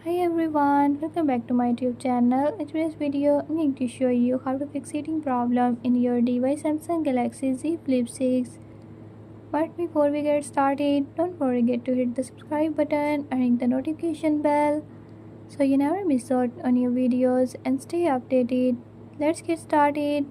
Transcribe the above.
Hi everyone, welcome back to my YouTube channel. In today's video, I'm going to show you how to fix heating problem in your device Samsung Galaxy Z Flip 6. But before we get started, don't forget to hit the subscribe button and ring the notification bell so you never miss out on new videos and stay updated. Let's get started.